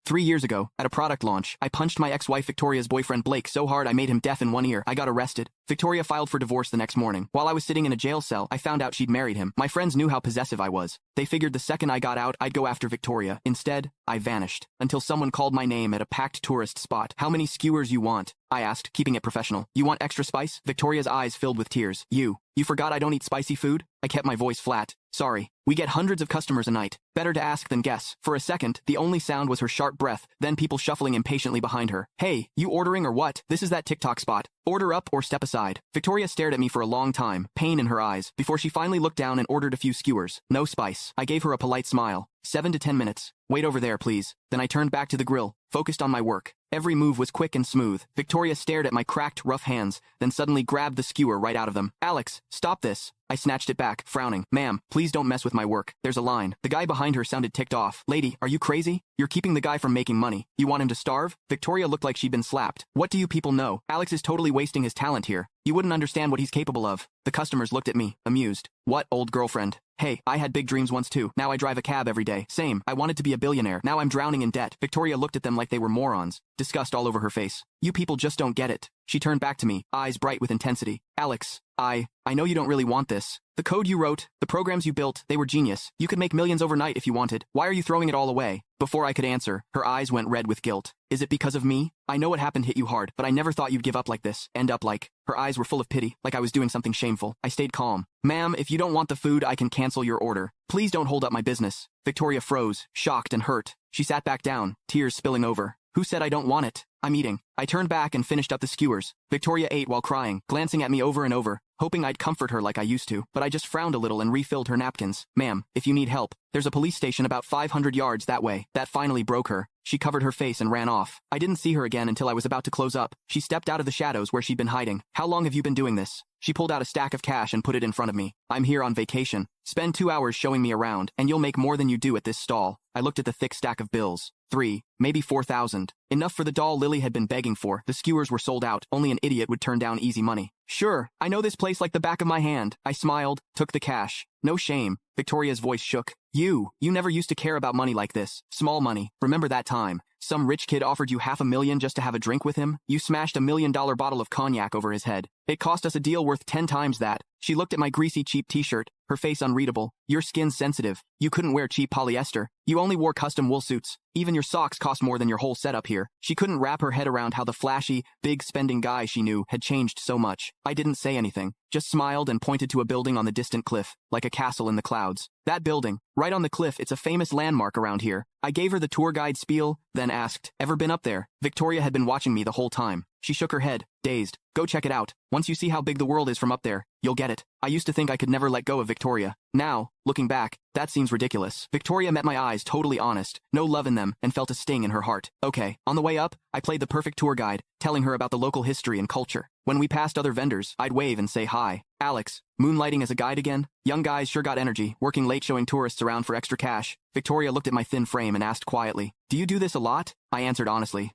3 years ago, at a product launch, I punched my ex-wife Victoria's boyfriend Blake so hard I made him deaf in one ear. I got arrested. Victoria filed for divorce the next morning. While I was sitting in a jail cell, I found out she'd married him. My friends knew how possessive I was. They figured the second I got out, I'd go after Victoria. Instead, I vanished. Until someone called my name at a packed tourist spot. How many skewers you want? I asked, keeping it professional. You want extra spice? Victoria's eyes filled with tears. You forgot I don't eat spicy food? I kept my voice flat. Sorry. We get hundreds of customers a night. Better to ask than guess. For a second, the only sound was her sharp breath, then people shuffling impatiently behind her. Hey, you ordering or what? This is that TikTok spot. Order up or step aside. Victoria stared at me for a long time, pain in her eyes, before she finally looked down and ordered a few skewers. No spice. I gave her a polite smile. 7 to 10 minutes. Wait over there, please. Then I turned back to the grill, focused on my work. Every move was quick and smooth. Victoria stared at my cracked, rough hands, then suddenly grabbed the skewer right out of them. Alex, stop this. I snatched it back, frowning. Ma'am, please don't mess with my work. There's a line. The guy behind her sounded ticked off. Lady, are you crazy? You're keeping the guy from making money. You want him to starve? Victoria looked like she'd been slapped. What do you people know? Alex is totally wasting his talent here. You wouldn't understand what he's capable of. The customers looked at me, amused. What, old girlfriend? Hey, I had big dreams once too. Now I drive a cab every day. Same. I wanted to be a billionaire. Now I'm drowning in debt. Victoria looked at them like they were morons. Disgust all over her face. You people just don't get it. She turned back to me, eyes bright with intensity. Alex, I know you don't really want this. The code you wrote, the programs you built, they were genius. You could make millions overnight if you wanted. Why are you throwing it all away? Before I could answer, her eyes went red with guilt. Is it because of me? I know what happened hit you hard, but I never thought you'd give up like this. End up like. Her eyes were full of pity, like I was doing something shameful. I stayed calm. Ma'am, if you don't want the food, I can cancel your order. Please don't hold up my business. Victoria froze, shocked and hurt. She sat back down, tears spilling over. Who said I don't want it? I'm eating. I turned back and finished up the skewers. Victoria ate while crying, glancing at me over and over, hoping I'd comfort her like I used to, but I just frowned a little and refilled her napkins. Ma'am, if you need help, there's a police station about 500 yards that way. That finally broke her. She covered her face and ran off. I didn't see her again until I was about to close up. She stepped out of the shadows where she'd been hiding. How long have you been doing this? She pulled out a stack of cash and put it in front of me. I'm here on vacation. Spend 2 hours showing me around, and you'll make more than you do at this stall. I looked at the thick stack of bills. 3, maybe 4,000. Enough for the doll Lily had been begging for. The skewers were sold out. Only an idiot would turn down easy money. Sure, I know this place like the back of my hand. I smiled, took the cash. No shame. Victoria's voice shook. You never used to care about money like this. Small money. Remember that time? Some rich kid offered you $500,000 just to have a drink with him? You smashed $1 million bottle of cognac over his head. It cost us a deal worth 10 times that. She looked at my greasy cheap t-shirt, her face unreadable. Your skin's sensitive. You couldn't wear cheap polyester. You only wore custom wool suits. Even your socks cost more than your whole setup here. She couldn't wrap her head around how the flashy, big spending guy she knew had changed so much. I didn't say anything, just smiled and pointed to a building on the distant cliff, like a castle in the clouds. That building, right on the cliff, it's a famous landmark around here. I gave her the tour guide spiel, then asked, ever been up there? Victoria had been watching me the whole time. She shook her head, dazed. Go check it out. Once you see how big the world is from up there, you'll get it. I used to think I could never let go of Victoria. Now, looking back, that seems ridiculous. Victoria met my eyes totally honest, no love in them, and felt a sting in her heart. Okay, on the way up, I played the perfect tour guide, telling her about the local history and culture. When we passed other vendors, I'd wave and say hi. Alex, moonlighting as a guide again? Young guys sure got energy, working late showing tourists around for extra cash. Victoria looked at my thin frame and asked quietly, do you do this a lot? I answered honestly,